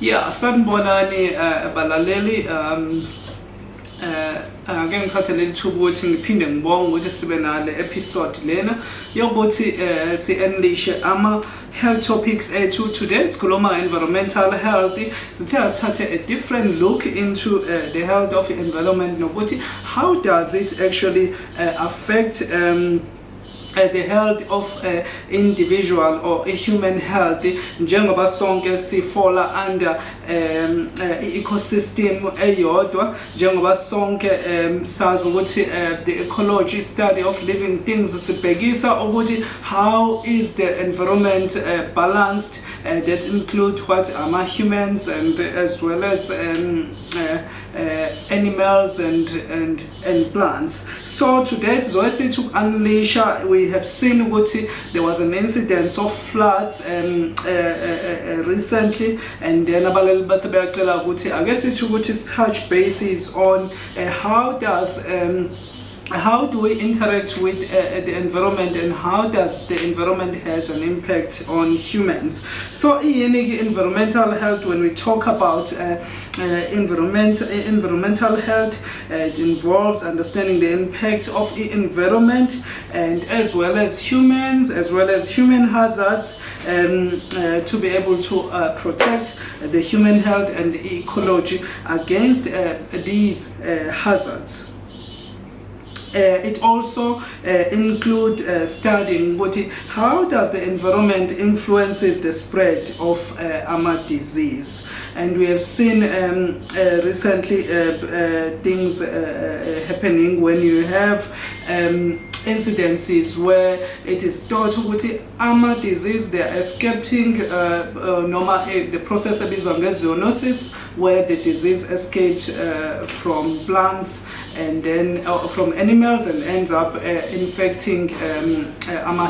Yeah, sanibonani balaleli ake ngithathe leli thuba ukuthi ngiphinde ngibonge ukuthi sibe nale episode lena yokuthi si-unleash health topics ethu. Today sikhuluma environmental health. Sithe asithathe a different look into the health of environment nokuthi how does it actually affect the health of individual or a human health, njengoba sonke sifola under ecosystem eyodwa, njengoba sonke sazi ukuthi the ecology study of living things sibhekisa ukuthi how is the environment balanced, that include what humans and as well as animals and plants. So today sizobe to unleash. We have seen ukuthi there was an incident of floods recently, and then abalali base bayacela ukuthi ake sithi ukuthi touch bases on how do we interact with the environment and how does the environment has an impact on humans. So environmental health, when we talk about environmental health, it involves understanding the impact of the environment and as well as humans, as well as human hazards, to be able to protect the human health and the ecology against these hazards. It also includes studying how does the environment influences the spread of disease. And we have seen recently things happening when you have incidences where it is thought that disease, they are escaping the process of zoonosis, where the disease escaped from plants and then from animals and ends up infecting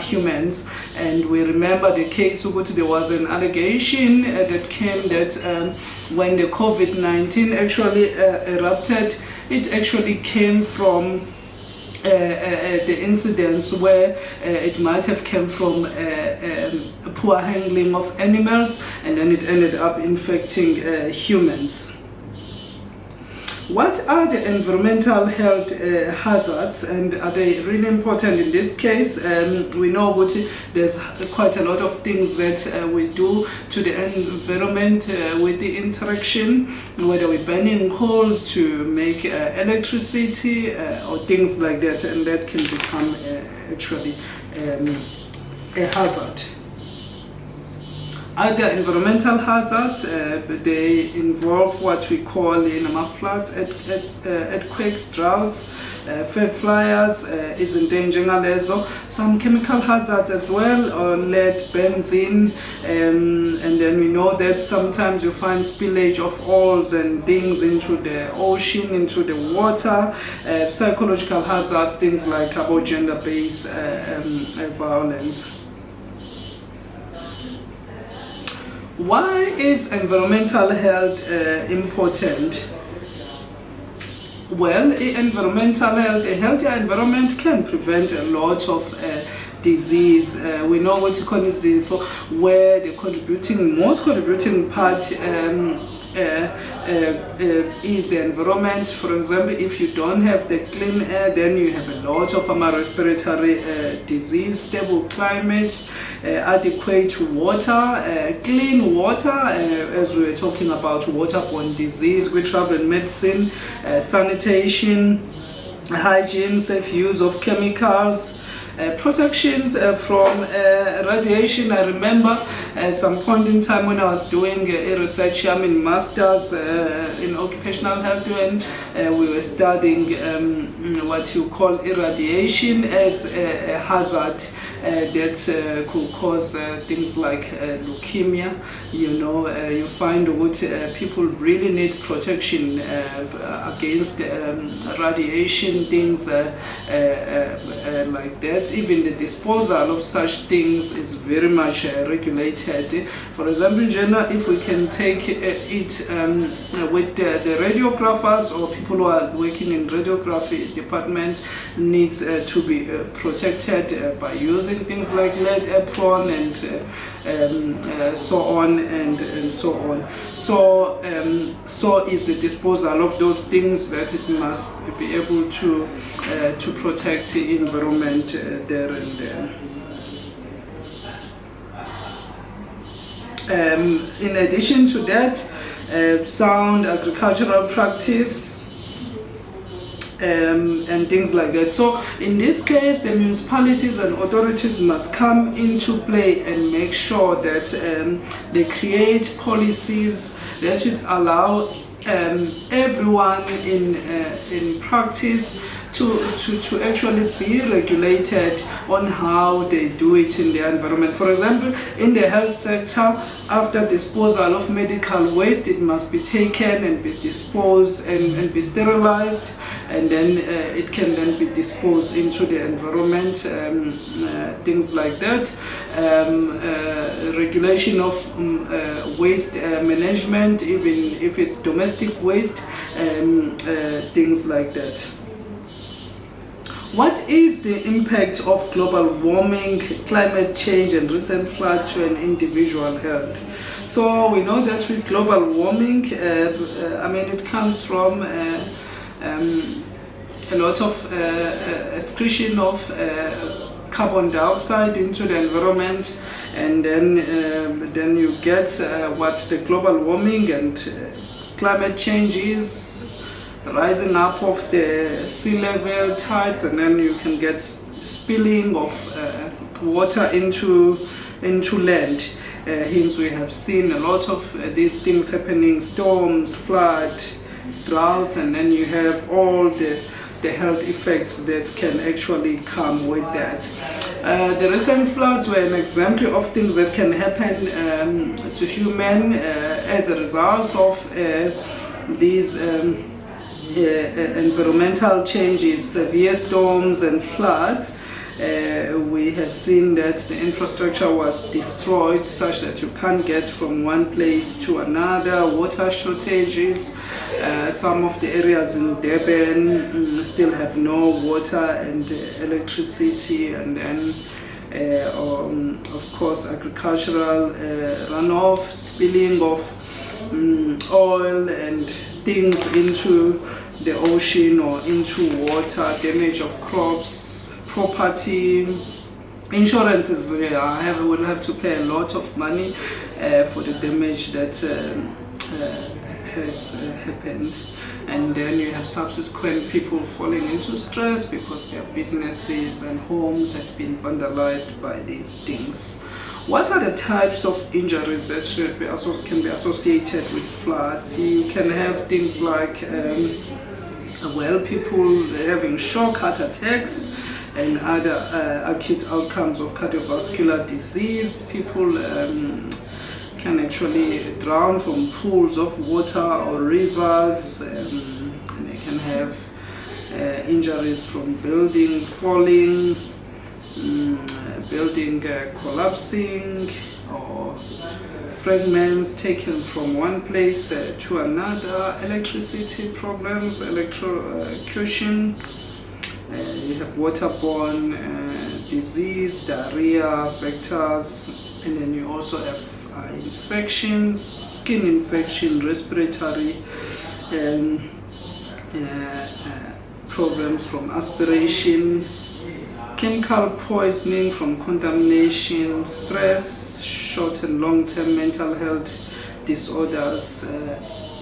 humans. And we remember the case there was an allegation that came that when the COVID-19 actually erupted, it actually came from the incidents where it might have come from poor handling of animals, and then it ended up infecting humans. What are the environmental health hazards, and are they really important in this case? We know there's quite a lot of things that we do to the environment with the interaction, whether we're burning coals to make electricity or things like that, and that can become actually a hazard. Other environmental hazards, they involve what we call floods, earthquakes, droughts, fed flyers, some chemical hazards as well, lead, benzene, and then we know that sometimes you find spillage of oils and things into the ocean, into the water, psychological hazards, things like about gender-based violence. Why is environmental health important? Well, environmental health, a healthier environment can prevent a lot of disease. We know what where the most contributing part is the environment. For example, if you don't have the clean air, then you have a lot of respiratory disease, stable climate, adequate water, clean water, as we were talking about waterborne disease, we travel medicine, sanitation, hygiene, safe use of chemicals, protections from radiation. I remember at some point in time when I was doing a research, masters in occupational health, when we were studying what you call irradiation as a hazard that could cause things like leukemia. You find what people really need protection against radiation, things like that. Even the disposal of such things is very much regulated. For example, in general, if we can take it with the radiographers or people who are working in radiography department, needs to be protected by using using things like lead apron and so on and so on. So is the disposal of those things, that it must be able to protect the environment there and there. In addition to that, sound agricultural practice and things like that. So in this case, the municipalities and authorities must come into play and make sure that they create policies that should allow everyone in practice to actually be regulated on how they do it in the environment. For example, in the health sector, after disposal of medical waste, it must be taken and be disposed and be sterilized, and then it can then be disposed into the environment, things like that. Regulation of waste management, even if it's domestic waste, things like that. What is the impact of global warming, climate change, and recent flood to an individual health? So we know that with global warming, it comes from a lot of excretion of carbon dioxide into the environment, and then you get what the global warming and climate change is. Rising up of the sea level tides, and then you can get spilling of water into land. Hence we have seen a lot of these things happening: storms, flood, droughts, and then you have all the health effects that can actually come with that. The recent floods were an example of things that can happen to human as a result of these environmental changes, severe storms and floods. We have seen that the infrastructure was destroyed such that you can't get from one place to another. Water shortages. Some of the areas in Durban still have no water and electricity, and then of course agricultural runoff, spilling of oil and things into the ocean or into water, damage of crops, property. Insurances will have to pay a lot of money for the damage that has happened. And then you have subsequent people falling into stress because their businesses and homes have been vandalized by these things. What are the types of injuries that can be associated with floods? You can have things like people having shock, heart attacks, and other acute outcomes of cardiovascular disease. People can actually drown from pools of water or rivers, and they can have injuries from building falling, building collapsing, or fragments taken from one place to another, electricity problems, electrocution. You have waterborne disease, diarrhea, vectors, and then you also have infections, skin infection, respiratory problems from aspiration, chemical poisoning from contamination, stress, short and long-term mental health disorders,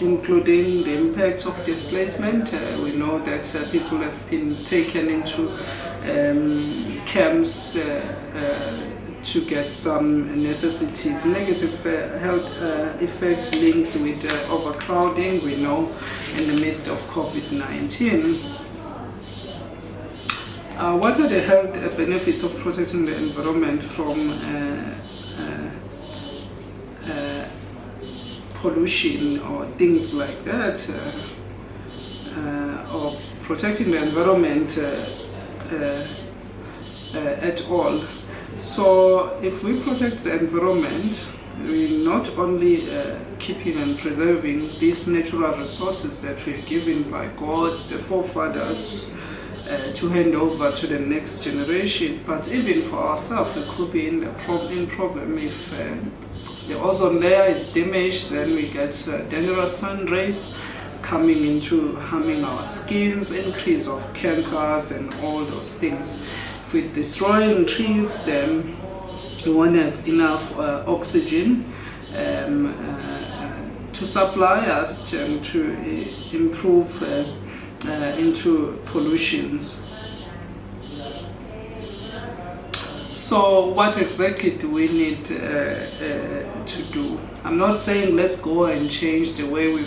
including the impact of displacement. We know that people have been taken into camps to get some necessities, negative health effects linked with overcrowding, we know, in the midst of COVID-19. What are the health benefits of protecting the environment from pollution or things like that, or protecting the environment at all? So if we protect the environment, we not only keeping and preserving these natural resources that we are given by God, the forefathers, to hand over to the next generation. But even for ourselves, we could be in problem if the ozone layer is damaged. Then we get dangerous sun rays coming into harming our skins, increase of cancers and all those things. If we're destroying trees, then we won't have enough oxygen to supply us to improve into pollutions. So what exactly do we need to do? I'm not saying let's go and change the way we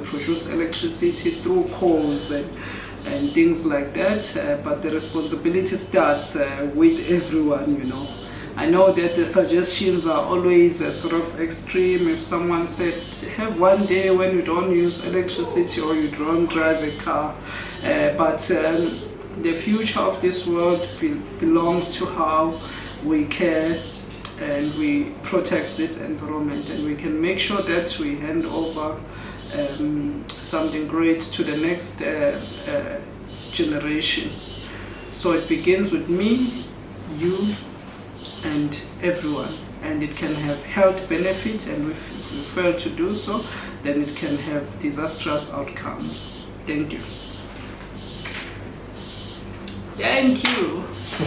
produce electricity through coals and things like that, but the responsibility starts with everyone, you know. I know that the suggestions are always sort of extreme. If someone said, have one day when you don't use electricity or you don't drive a car, but the future of this world belongs to how we care and we protect this environment, and we can make sure that we hand over something great to the next generation. So it begins with me, you, and everyone, and it can have health benefits, and if we fail to do so, then it can have disastrous outcomes. Thank you. Thank you.